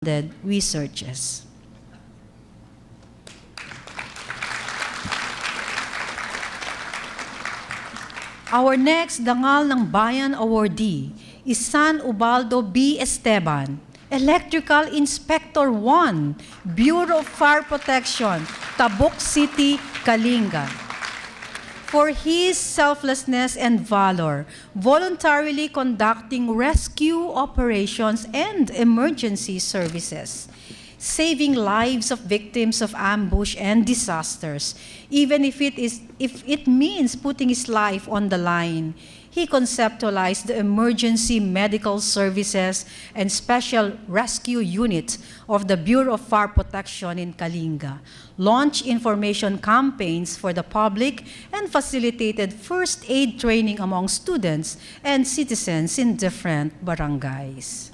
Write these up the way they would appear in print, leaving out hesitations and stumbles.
researches. Our next Dangal ng Bayan awardee is San Ubaldo B. Esteban, Electrical Inspector 1, Bureau of Fire Protection, Tabuk City, Kalinga. For his selflessness and valor, voluntarily conducting rescue operations and emergency services, saving lives of victims of ambush and disasters, even if it means putting his life on the line. He conceptualized the emergency medical services and special rescue unit of the Bureau of Fire Protection in Kalinga, launched information campaigns for the public, and facilitated first aid training among students and citizens in different barangays.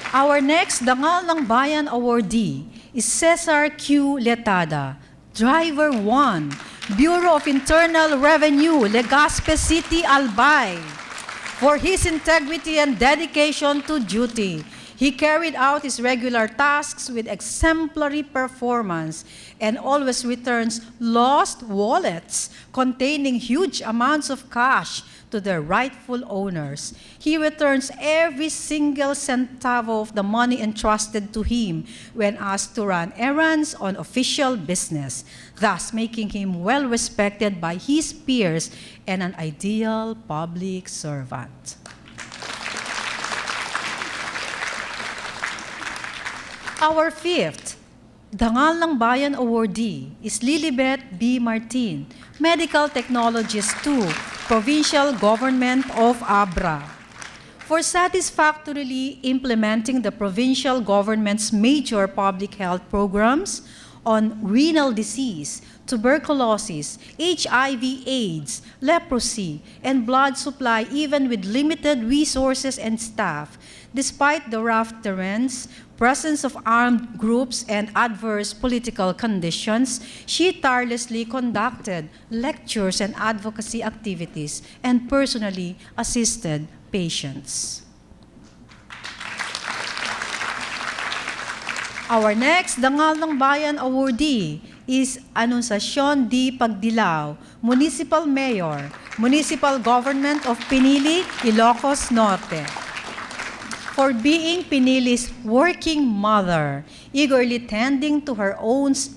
Our next Dangal ng Bayan awardee is Cesar Q. Letada, Driver 1, Bureau of Internal Revenue, Legazpi City, Albay. For his integrity and dedication to duty, he carried out his regular tasks with exemplary performance and always returns lost wallets containing huge amounts of cash to their rightful owners. He returns every single centavo of the money entrusted to him when asked to run errands on official business, thus making him well respected by his peers and an ideal public servant. Our fifth Dangal ng Bayan awardee is Lilibet B. Martin, Medical Technologist 2, Provincial Government of Abra. For satisfactorily implementing the provincial government's major public health programs on renal disease, tuberculosis, HIV/AIDS, leprosy, and blood supply, even with limited resources and staff, despite the rough terrains, presence of armed groups, and adverse political conditions, she tirelessly conducted lectures and advocacy activities and personally assisted patients. Our next Dangal ng Bayan awardee is Anunciacion D. Pagdilaw, Municipal Mayor, Municipal Government of Pinili, Ilocos Norte. For being Pinili's working mother, eagerly tending to her town's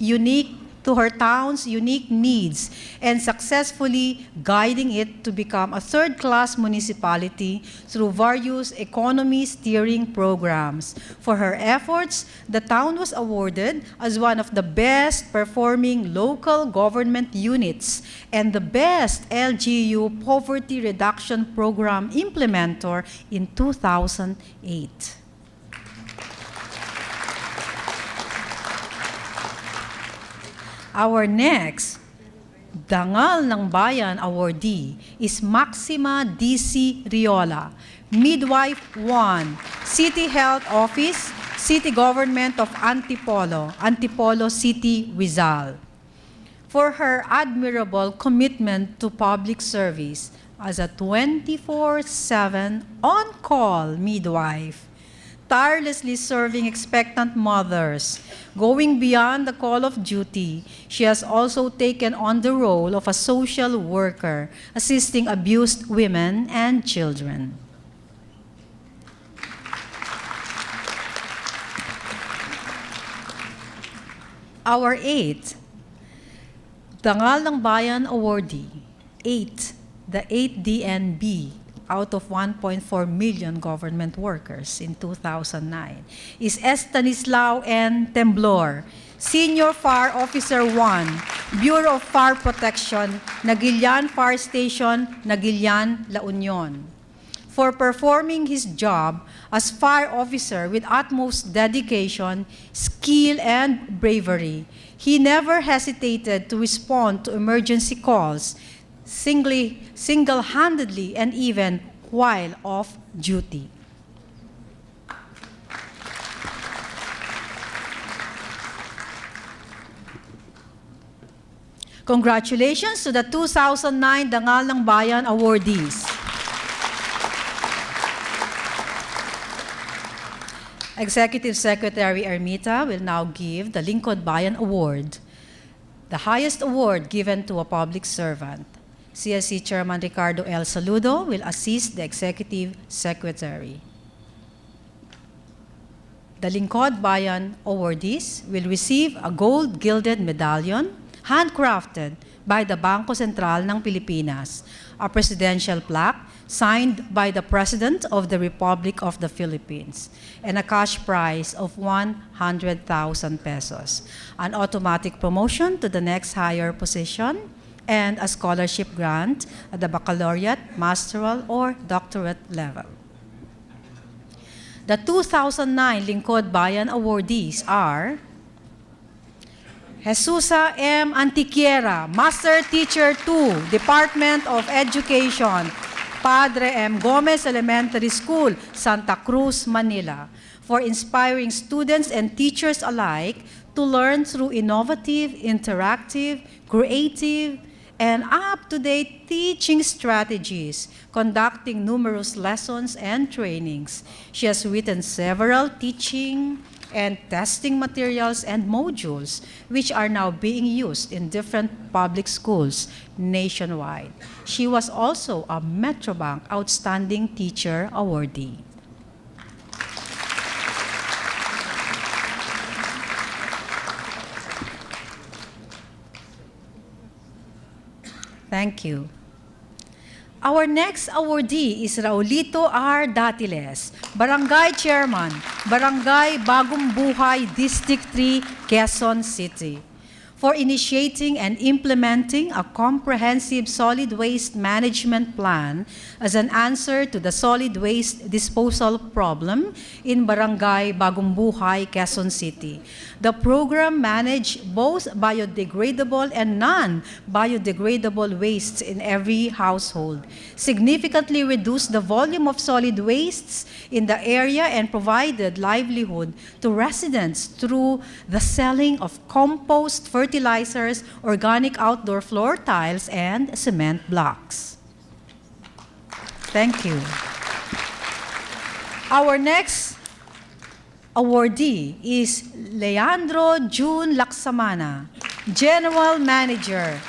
unique needs, and successfully guiding it to become a third-class municipality through various economy steering programs. For her efforts, the town was awarded as one of the best-performing local government units and the best LGU Poverty Reduction Program implementer in 2008. Our next Dangal ng Bayan awardee is Maxima D.C. Riola, Midwife 1, City Health Office, City Government of Antipolo, Antipolo City, Rizal. For her admirable commitment to public service as a 24/7 on-call midwife, tirelessly serving expectant mothers, going beyond the call of duty, she has also taken on the role of a social worker, assisting abused women and children. Our eighth Dangal ng Bayan awardee, the 8 DNB, out of 1.4 million government workers in 2009, is Estanislao N. Temblor, Senior Fire Officer 1, Bureau of Fire Protection, Naguilian Fire Station, Naguilian, La Union. For performing his job as fire officer with utmost dedication, skill, and bravery, he never hesitated to respond to emergency calls, single-handedly, and even while off duty. Congratulations to the 2009 Dangal ng Bayan awardees. Executive Secretary Ermita will now give the Lingkod Bayan Award, the highest award given to a public servant. CSC Chairman Ricardo L. Saludo will assist the Executive Secretary. The Lingkod Bayan awardees will receive a gold-gilded medallion handcrafted by the Bangko Sentral ng Pilipinas, a presidential plaque signed by the President of the Republic of the Philippines, and a cash prize of 100,000 pesos, an automatic promotion to the next higher position, and a scholarship grant at the baccalaureate, masteral, or doctorate level. The 2009 Lingkod Bayan awardees are Jesusa M. Antiquiera, Master Teacher 2, Department of Education, Padre M. Gomez Elementary School, Santa Cruz, Manila, for inspiring students and teachers alike to learn through innovative, interactive, creative, and up-to-date teaching strategies, conducting numerous lessons and trainings. She has written several teaching and testing materials and modules, which are now being used in different public schools nationwide. She was also a Metrobank Outstanding Teacher awardee. Thank you. Our next awardee is Raulito R. Datiles, Barangay Chairman, Barangay Bagong Buhay, District 3, Quezon City, for initiating and implementing a comprehensive solid waste management plan as an answer to the solid waste disposal problem in Barangay Bagong Buhay, Quezon City. The program managed both biodegradable and non-biodegradable wastes in every household, significantly reduced the volume of solid wastes in the area, and provided livelihood to residents through the selling of compost, fertilizers, organic outdoor floor tiles, and cement blocks. Thank you. Our next awardee is Leandro June Laksamana, General Manager,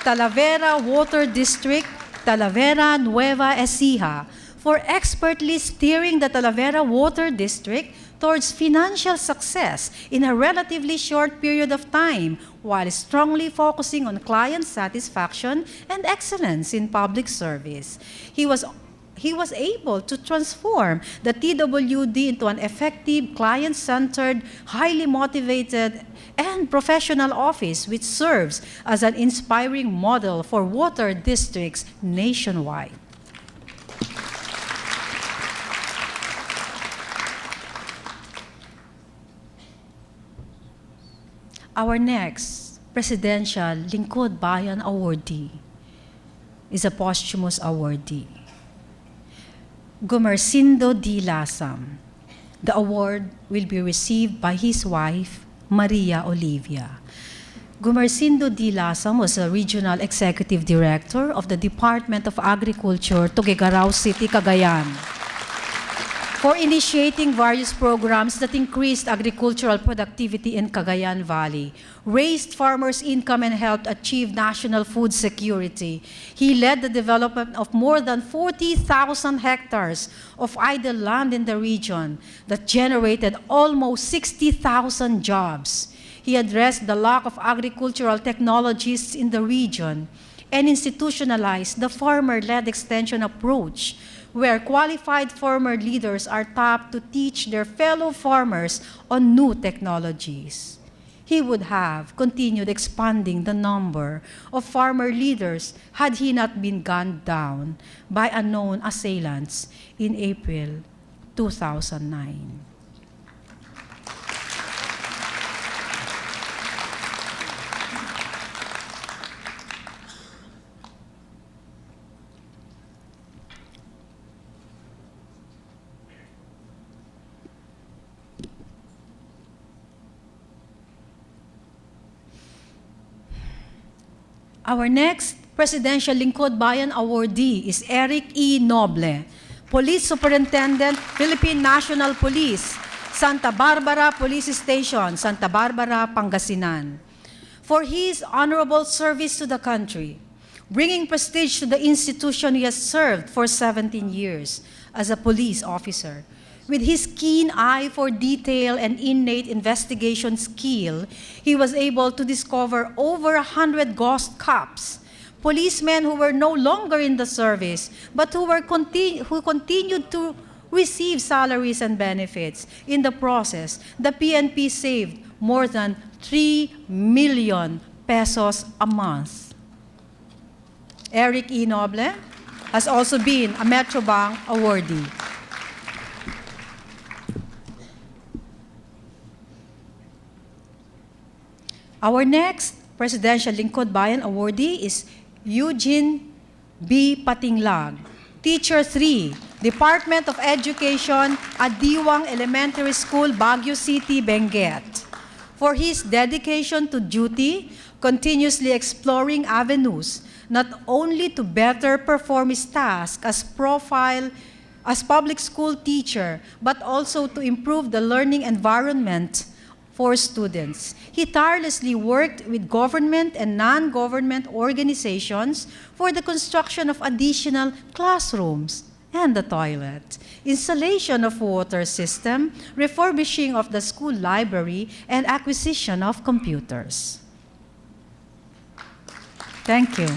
Talavera Water District, Talavera Nueva Ecija, for expertly steering the Talavera Water District towards financial success in a relatively short period of time, while strongly focusing on client satisfaction and excellence in public service. He was able to transform the TWD into an effective, client-centered, highly motivated, and professional office which serves as an inspiring model for water districts nationwide. Our next Presidential Lingkod Bayan awardee is a posthumous awardee, Gumersindo D. Lasam. The award will be received by his wife, Maria Olivia. Gumersindo D. Lasam was a Regional Executive Director of the Department of Agriculture, Tuguegarao City, Cagayan, for initiating various programs that increased agricultural productivity in Cagayan Valley, raised farmers' income, and helped achieve national food security. He led the development of more than 40,000 hectares of idle land in the region that generated almost 60,000 jobs. He addressed the lack of agricultural technologists in the region and institutionalized the farmer-led extension approach, where qualified farmer leaders are tapped to teach their fellow farmers on new technologies. He would have continued expanding the number of farmer leaders had he not been gunned down by unknown assailants in April 2009. Our next Presidential Lingkod Bayan awardee is Eric E. Noble, Police Superintendent, Philippine National Police, Santa Barbara Police Station, Santa Barbara, Pangasinan, for his honorable service to the country, bringing prestige to the institution he has served for 17 years as a police officer. With his keen eye for detail and innate investigation skill, he was able to discover over 100 ghost cops, policemen who were no longer in the service, but who continued to receive salaries and benefits. In the process, the PNP saved more than 3 million pesos a month. Eric E. Noble has also been a Metrobank awardee. Our next Presidential Lingkod Bayan awardee is Eugene B. Patinglag, Teacher 3, Department of Education, Adiwang Elementary School, Baguio City, Benguet, for his dedication to duty, continuously exploring avenues, not only to better perform his task as public school teacher, but also to improve the learning environment for students. He tirelessly worked with government and non-government organizations for the construction of additional classrooms and the toilet, installation of water system, refurbishing of the school library, and acquisition of computers. Thank you.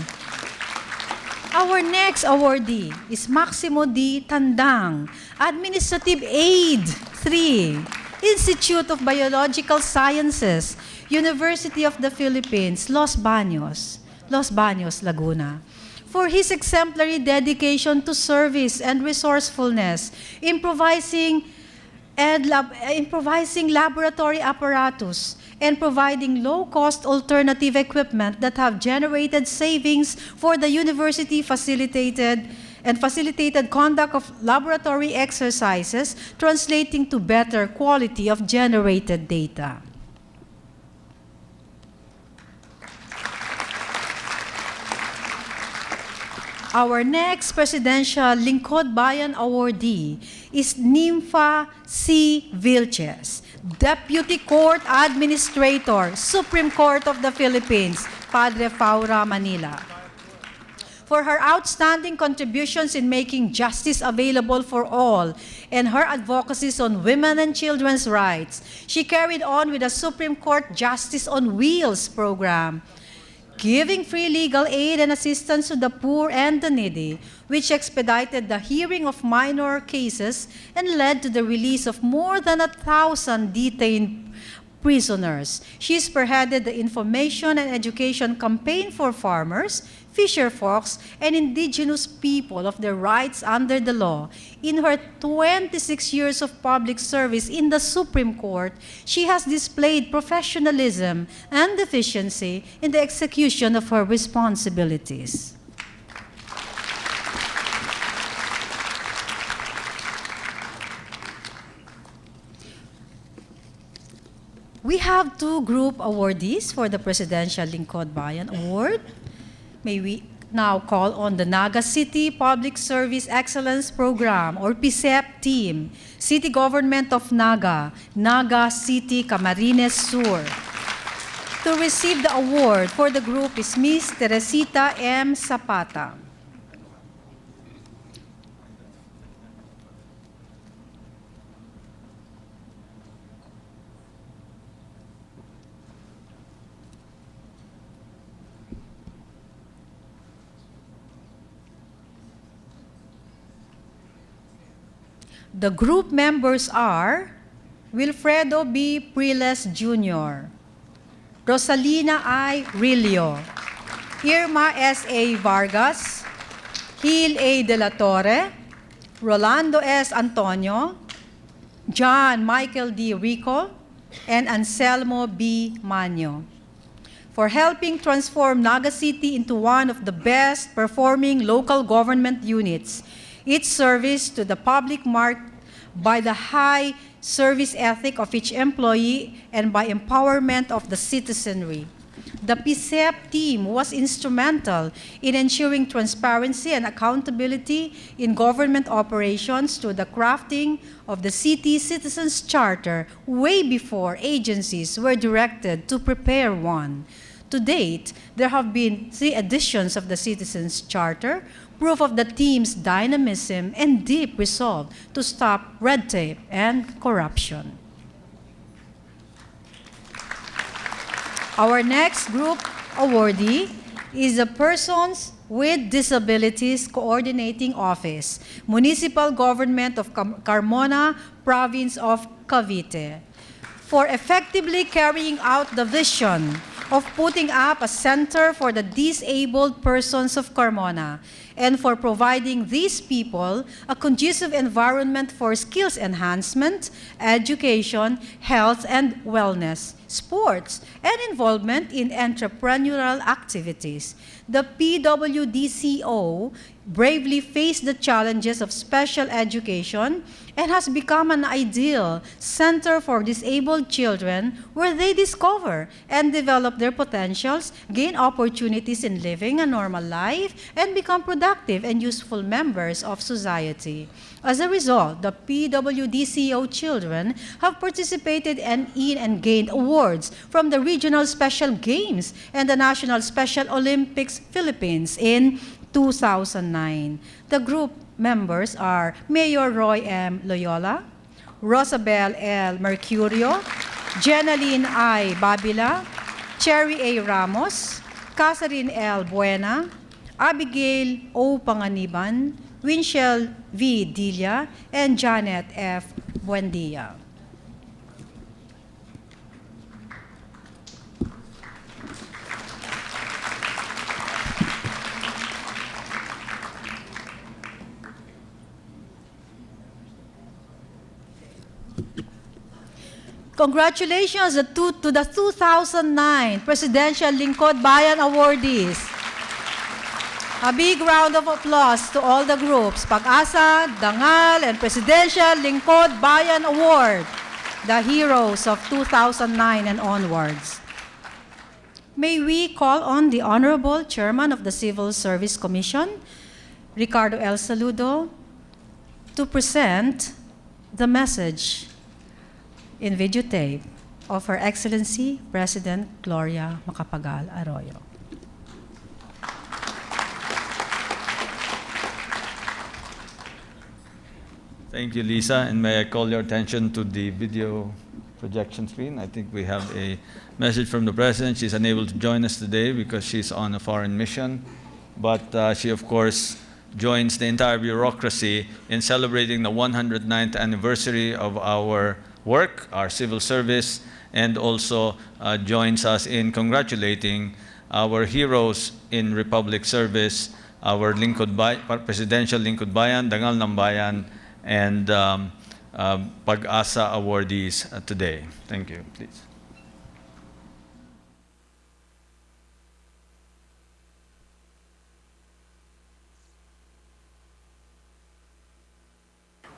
Our next awardee is Maximo D. Tandang, Administrative Aide 3, Institute of Biological Sciences, University of the Philippines, Los Baños, Laguna, for his exemplary dedication to service and resourcefulness, improvising laboratory apparatus, and providing low-cost alternative equipment that have generated savings for the university facilitated conduct of laboratory exercises, translating to better quality of generated data. Our next Presidential Lingkod Bayan awardee is Nympha C. Vilches, Deputy Court Administrator, Supreme Court of the Philippines, Padre Faura, Manila, for her outstanding contributions in making justice available for all and her advocacies on women and children's rights. She carried on with the Supreme Court Justice on Wheels program, giving free legal aid and assistance to the poor and the needy, which expedited the hearing of minor cases and led to the release of more than 1,000 detained prisoners. She spearheaded the information and education campaign for farmers, fisher folks, and indigenous people of their rights under the law. In her 26 years of public service in the Supreme Court, she has displayed professionalism and efficiency in the execution of her responsibilities. We have 2 group awardees for the Presidential Lingkod Bayan Award. May we now call on the Naga City Public Service Excellence Program, or PSEP team, City Government of Naga, Naga City, Camarines Sur. To receive the award for the group is Ms. Teresita M. Zapata. The group members are Wilfredo B. Priles Jr., Rosalina I. Rillo, Irma S. A. Vargas, Gil A. De La Torre, Rolando S. Antonio, John Michael D. Rico, and Anselmo B. Manyo, for helping transform Naga City into one of the best performing local government units. Its service to the public marked by the high service ethic of each employee and by empowerment of the citizenry. The PSEP team was instrumental in ensuring transparency and accountability in government operations through the crafting of the City Citizens Charter way before agencies were directed to prepare one. To date, there have been 3 editions of the Citizens Charter, proof of the team's dynamism and deep resolve to stop red tape and corruption. Our next group awardee is the Persons with Disabilities Coordinating Office, Municipal Government of Carmona, Province of Cavite, for effectively carrying out the vision of putting up a center for the disabled persons of Carmona and for providing these people a conducive environment for skills enhancement, education, health and wellness, sports, and involvement in entrepreneurial activities. The PWDCO bravely faced the challenges of special education and has become an ideal center for disabled children where they discover and develop their potentials, gain opportunities in living a normal life, and become productive and useful members of society. As a result, the PWDCO children have participated in and gained awards from the Regional Special Games and the National Special Olympics Philippines in 2009. The group members are Mayor Roy M. Loyola, Rosabel L. Mercurio, Jenaline I. Babila, Cherry A. Ramos, Catherine L. Buena, Abigail O. Panganiban, Winchell V. Dilla, and Janet F. Buendia. Congratulations to the 2009 Presidential Lingkod Bayan awardees. A big round of applause to all the groups, Pag-asa, Dangal, and Presidential Lingkod Bayan Award, the heroes of 2009 and onwards. May we call on the Honorable Chairman of the Civil Service Commission, Ricardo L. Saludo, to present the message in videotape of Her Excellency President Gloria Macapagal Arroyo. Thank you, Lisa, and may I call your attention to the video projection screen. I think we have a message from the President. She's unable to join us today because she's on a foreign mission, but she, of course, joins the entire bureaucracy in celebrating the 109th anniversary of our work, our civil service, and also joins us in congratulating our heroes in Republic service, our Presidential Lingkod Bayan, Dangal ng Bayan, and Pag-asa awardees today. Thank you, please.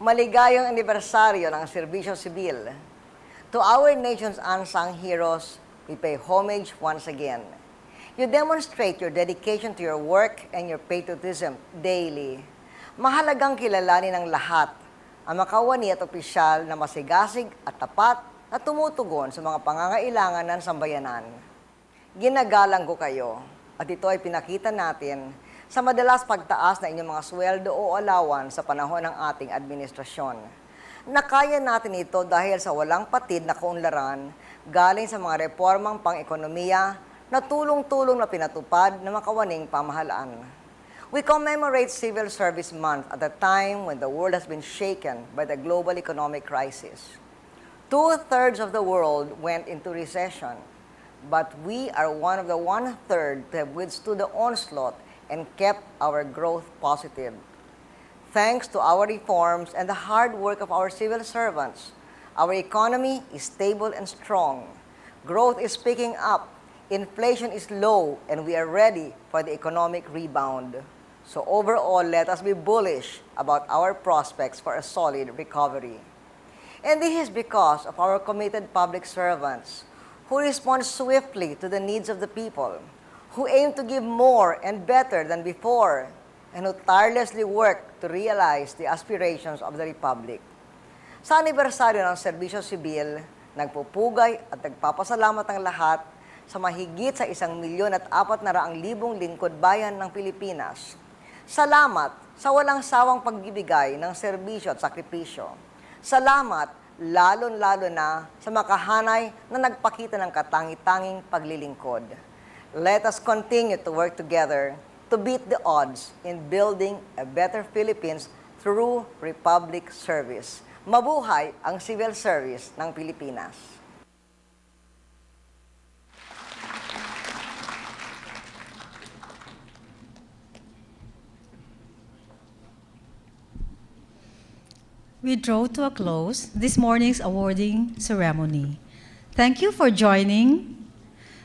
Maligayang anibersaryo ng serbisyo sibil. To our nation's unsung heroes, we pay homage once again. You demonstrate your dedication to your work and your patriotism daily. Mahalagang kilalanin ng lahat ang makawani at opisyal na masigasig at tapat na tumutugon sa mga pangangailangan ng sambayanan. Ginagalang ko kayo at ito ay pinakita natin sa madalas pagtaas na inyong mga sweldo o alawan sa panahon ng ating administrasyon. Nakaya natin ito dahil sa walang patid na kaunlaran galing sa mga reformang pang-ekonomiya na tulong-tulong na pinatupad ng makawaning pamahalaan. We commemorate Civil Service Month at a time when the world has been shaken by the global economic crisis. 2/3 of the world went into recession, but we are one of the 1/3 to have withstood the onslaught and kept our growth positive. Thanks to our reforms and the hard work of our civil servants, our economy is stable and strong. Growth is picking up, inflation is low, and we are ready for the economic rebound. So overall, let us be bullish about our prospects for a solid recovery. And this is because of our committed public servants who respond swiftly to the needs of the people, who aim to give more and better than before, and who tirelessly work to realize the aspirations of the Republic. Sa anibersaryo ng Serbisyo Sibil, nagpupugay at nagpapasalamat ang lahat sa mahigit sa 1,400,000 lingkod bayan ng Pilipinas. Salamat sa walang sawang pagbibigay ng serbisyo at sakripisyo. Salamat lalon-lalo na sa makahanay na nagpakita ng katangi-tanging paglilingkod. Let us continue to work together to beat the odds in building a better Philippines through Republic service. Mabuhay ang civil service ng Pilipinas. We draw to a close this morning's awarding ceremony. Thank you for joining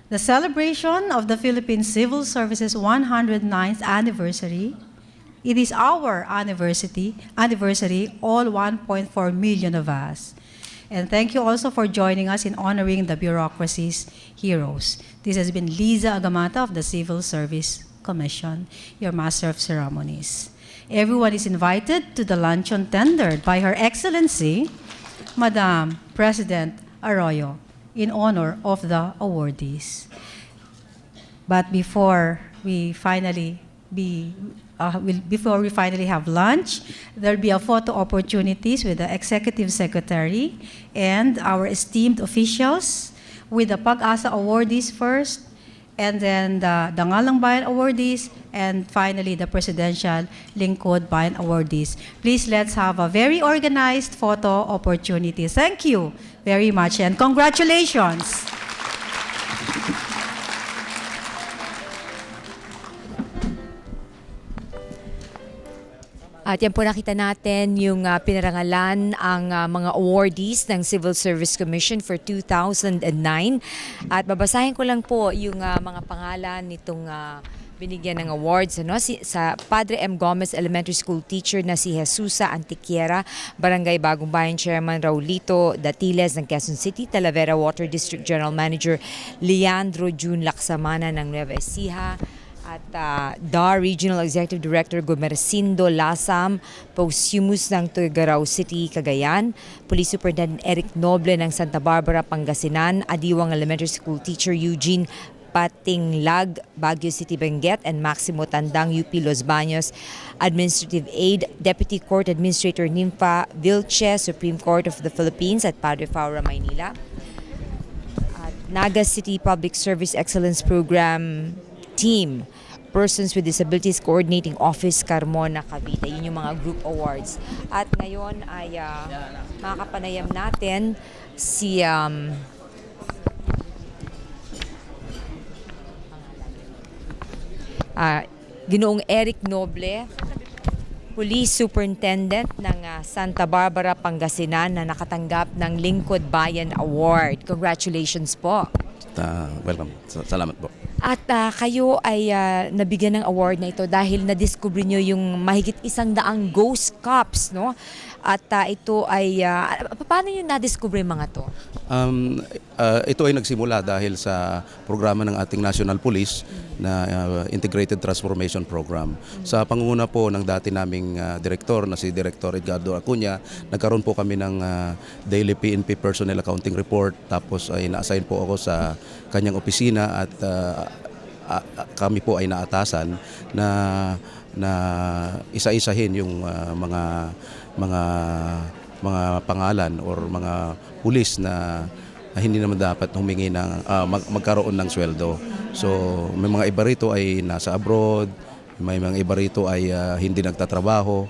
the celebration of the Philippine Civil Service's 109th anniversary. It is our anniversary, all 1.4 million of us. And thank you also for joining us in honoring the bureaucracy's heroes. This has been Liza Agamata of the Civil Service Commission, your Master of Ceremonies. Everyone is invited to the luncheon tendered by Her Excellency, Madam President Arroyo, in honor of the awardees. But before we finally have lunch, there'll be a photo opportunities with the Executive Secretary and our esteemed officials, with the Pag-asa awardees first, and then the Dangal Bayan awardees, and finally the Presidential Lingkod Bayan awardees. Please, let's have a very organized photo opportunity. Thank you very much and congratulations. At yan po nakita natin yung pinarangalan ang mga awardees ng Civil Service Commission for 2009. At babasahin ko lang po yung mga pangalan nitong binigyan ng awards. Sa Padre M. Gomez Elementary School teacher na si Jesusa Antiquiera, Barangay Bagong Bayan Chairman Raulito Datiles ng Quezon City, Talavera Water District General Manager Leandro June Laksamana ng Nueva Ecija, at DAR Regional Executive Director Gomercindo Lasam, posthumous ng Tuguegarao City, Cagayan, Police Superintendent Eric Noble ng Santa Barbara, Pangasinan, Adiwang Elementary School Teacher Eugene Patinglag, Baguio City, Benguet, and Maximo Tandang, UP Los Baños, Administrative Aide, Deputy Court Administrator Nympha Vilche, Supreme Court of the Philippines at Padre Faura, Maynila, at Naga City Public Service Excellence Program Team, Persons with Disabilities Coordinating Office, Carmona, Cavite. Yun yung mga group awards. At ngayon ay makakapanayam natin si Ginoong Eric Noble, Police Superintendent ng Santa Barbara, Pangasinan, na nakatanggap ng Lingkod Bayan Award. Congratulations po. Welcome. Salamat po. At kayo ay nabigyan ng award na ito dahil na-discover nyo yung mahigit 100 ghost cops, no? At ito ay, paano nyo na-discover yung mga to? Ito ay nagsimula dahil sa programa ng ating National Police na Integrated Transformation Program. Sa pangunguna po ng dati naming direktor na si Director Edgardo Acuña, nagkaroon po kami ng daily PNP Personnel Accounting Report, tapos ay na-assign po ako sa kanyang opisina at kami po ay naatasan na isa-isahin yung mga pangalan or mga pulis na hindi naman dapat humingi ng magkaroon ng sweldo. So may mga iba rito ay nasa abroad, may mga iba rito ay hindi nagtatrabaho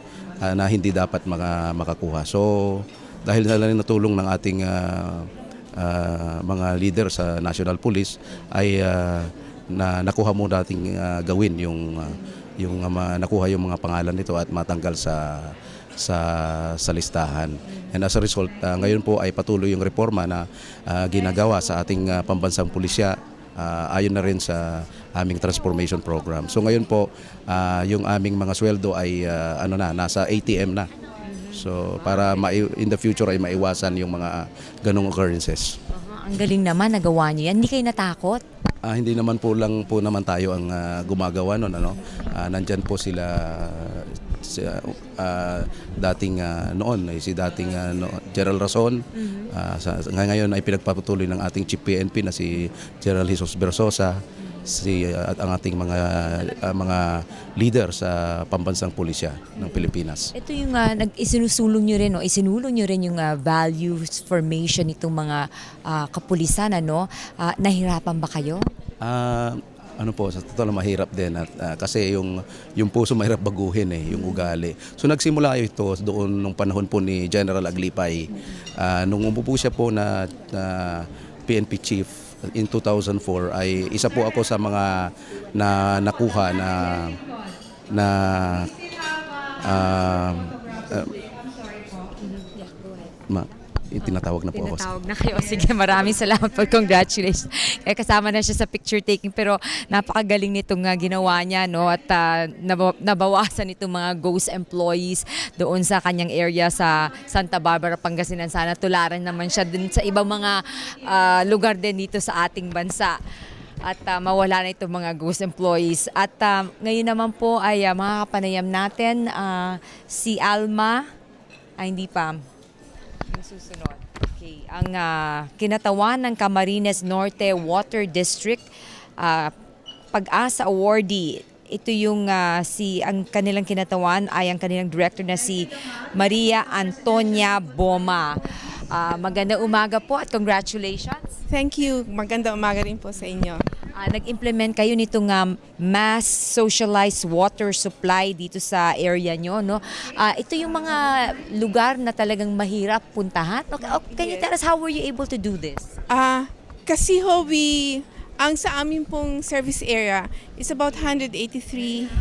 na hindi dapat makakuha. So dahil natulong ng ating mga leader sa National Police ay nakuha mo dating gawin yung nakuha yung mga pangalan nito at matanggal sa listahan. And as a result, ngayon po ay patuloy yung reforma na ginagawa sa ating pambansang pulisya ayon na rin sa aming transformation program. So ngayon po, yung aming mga sweldo ay nasa ATM na. So para in the future ay maiwasan yung mga ganong occurrences. Ang galing naman, nagawa niyo yan. Hindi kayo natakot? Hindi naman po lang po naman tayo ang gumagawa nun, ano. Nandyan po sila dating noon si dating Gerald Rason. Ngayon ay pinagpapatuloy ng ating Chief PNP na si Gerald Jesus Bersosa, at ang ating mga leader sa pambansang pulisya ng Pilipinas. Ito yung isinusulong nyo rin, no? Isinulong nyo rin yung values formation nitong mga kapulisan, ano? Nahirapan ba kayo? Ano po, sa totoo lang mahirap din at kasi yung puso mahirap baguhin yung ugali. So nagsimula ito doon nung panahon po ni General Aglipay. Nung umupo siya po na PNP chief in 2004 ay isa po ako sa mga nakuha tinatawag na po ako. Tinatawag na kayo. Sige, maraming salamat po. Congratulations. Kasama na siya sa picture taking pero napakagaling nitong ginawa niya, no? At nabawasan itong mga ghost employees doon sa kanyang area sa Santa Barbara, Pangasinan. Sana tularan naman siya dun sa ibang mga lugar din dito sa ating bansa. At mawala na itong mga ghost employees. At ngayon naman po ay makakapanayam natin si Alma. Hindi pa. Yung susunod. Okay. Ang kinatawan ng Camarines Norte Water District Pag-asa awardee. Ito yung ang kanilang kinatawan ay ang kanilang director na si Maria Antonia Boma. Magandang umaga po at congratulations. Thank you. Magandang umaga rin po sa inyo. Nag-implement kayo nitong mass socialized water supply dito sa area nyo, no? Ito yung mga lugar na talagang mahirap puntahan. Can you tell us how were you able to do this? Kasi ang sa amin pong service area is about 183,000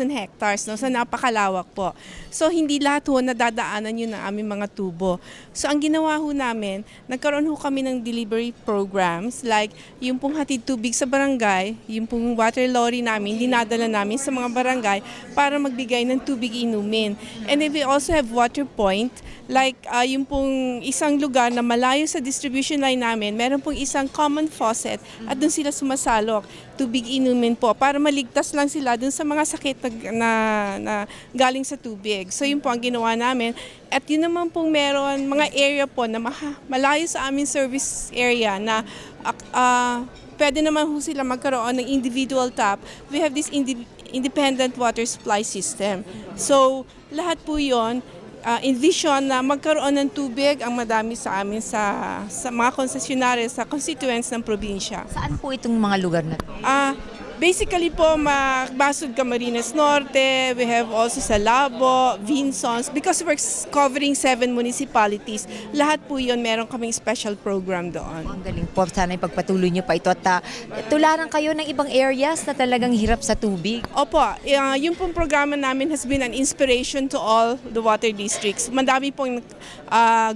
hectares, no? So napakalawak po. So hindi lahat ho nadadaanan yun ng aming mga tubo. So ang ginawa ho namin, nagkaroon ho kami ng delivery programs like yung pong hatid tubig sa barangay, yung pong water lorry namin, dinadala namin sa mga barangay para magbigay ng tubig inumin. And then we also have water point, like yung pong isang lugar na malayo sa distribution line namin, meron pong isang common faucet at doon sila sumasalok, tubig inumin po, para maligtas lang sila doon sa mga sakit na galing sa tubig. So yun po ang ginawa namin. At yun naman pong meron mga area po na malayo sa aming service area na pwede naman ho sila magkaroon ng individual tap. We have this independent water supply system. So lahat po yun, envision na magkaroon ng tubig ang madami sa amin sa mga konsesyonaryo sa constituents ng probinsya. Saan po itong mga lugar na ito? Basically po, Basud, Camarines Norte, we have also sa Labo, Vinsons, because we're covering 7 municipalities. Lahat po yun, meron kaming special program doon. Ang galing po. Sana ipagpatuloy niyo pa ito at tularan kayo ng ibang areas na talagang hirap sa tubig. Opo, yung pong programa namin has been an inspiration to all the water districts. Madami pong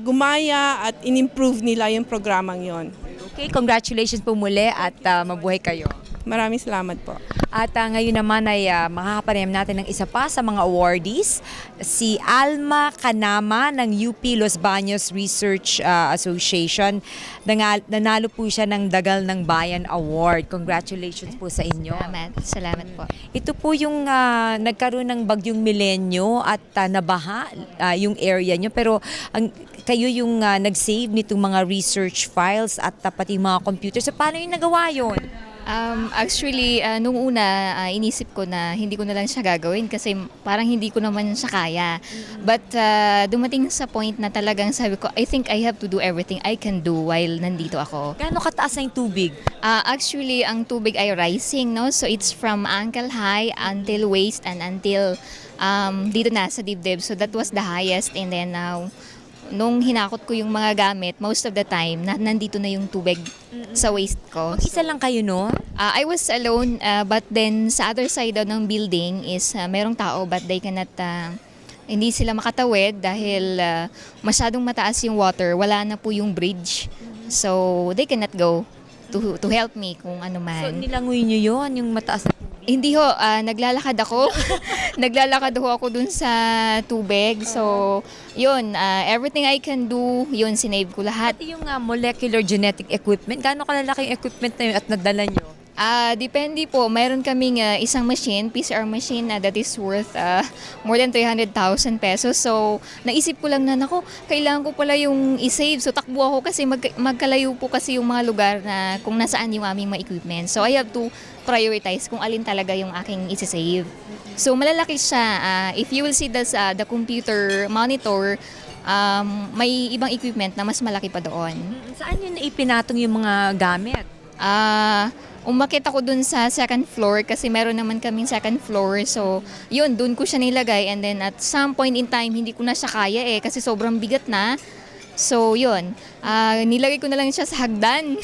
gumaya at in-improve nila yung programang yon. Okay, congratulations po muli at mabuhay kayo. Maraming salamat po. At ngayon naman ay makakapanayam natin ng isa pa sa mga awardees, si Alma Canama ng UP Los Baños Research Association. Nanalo po siya ng Dangal ng Bayan Award. Congratulations po sa inyo. Salamat po. Ito po yung nagkaroon ng bagyong Milenyo at nabaha yung area nyo. Pero kayo yung nag-save nitong mga research files at pati mga computer. So paano yung nagawa yun? Actually, nung una, inisip ko na hindi ko na lang siya gagawin kasi parang hindi ko naman siya kaya. But dumating sa point na talagang sabi ko, I think I have to do everything I can do while nandito ako. Gaano kataas ang tubig? Actually, ang tubig ay rising, no? So it's from ankle high until waist and until dito na sa dibdib. So that was the highest. And then now, nung hinakot ko yung mga gamit, most of the time, nandito na yung tubig sa waist ko. Isa lang kayo, no? I was alone, but then sa other side daw ng building is merong tao but they cannot, hindi sila makatawid dahil masyadong mataas yung water. Wala na po yung bridge. So they cannot go to help me kung ano man. So nilangoy nyo yun, yung mataas na tubig? Hindi ho, naglalakad ako. Naglalakad ho ako dun sa tubig. So, yun, everything I can do, yun, sinave ko lahat. At yung molecular genetic equipment, gaano kalalaking equipment na yun at nadala nyo? Depende po. Mayroon kaming isang machine, PCR machine, that is worth more than 300,000 pesos. So, naisip ko lang na, nako, kailangan ko pala yung isave. So, takbo ako kasi magkalayo po kasi yung mga lugar na kung nasaan yung aming mga equipment. So, I have to prioritize kung alin talaga yung aking isasave. So, malalaki siya. If you will see the computer monitor, may ibang equipment na mas malaki pa doon. Saan yun ipinatong yung mga gamit? Umakit ako dun sa second floor kasi meron naman kaming second floor. So, yun, dun ko siya nilagay. And then at some point in time, hindi ko na siya kaya kasi sobrang bigat na. So, yun, nilagay ko na lang siya sa hagdan.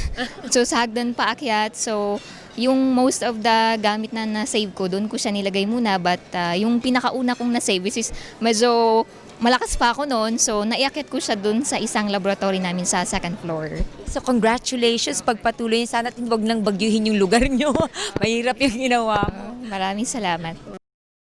So, sa hagdan paakyat. So, yung most of the gamit na na-save ko, dun ko siya nilagay muna. But yung pinakauna kong na-save, which is medyo malakas pa ako noon, so naiakit ko siya dun sa isang laboratory namin sa second floor. So congratulations, pagpatuloy niyo. Sana huwag nang bagyuhin yung lugar nyo. Mahirap yung ginawa mo. Maraming salamat.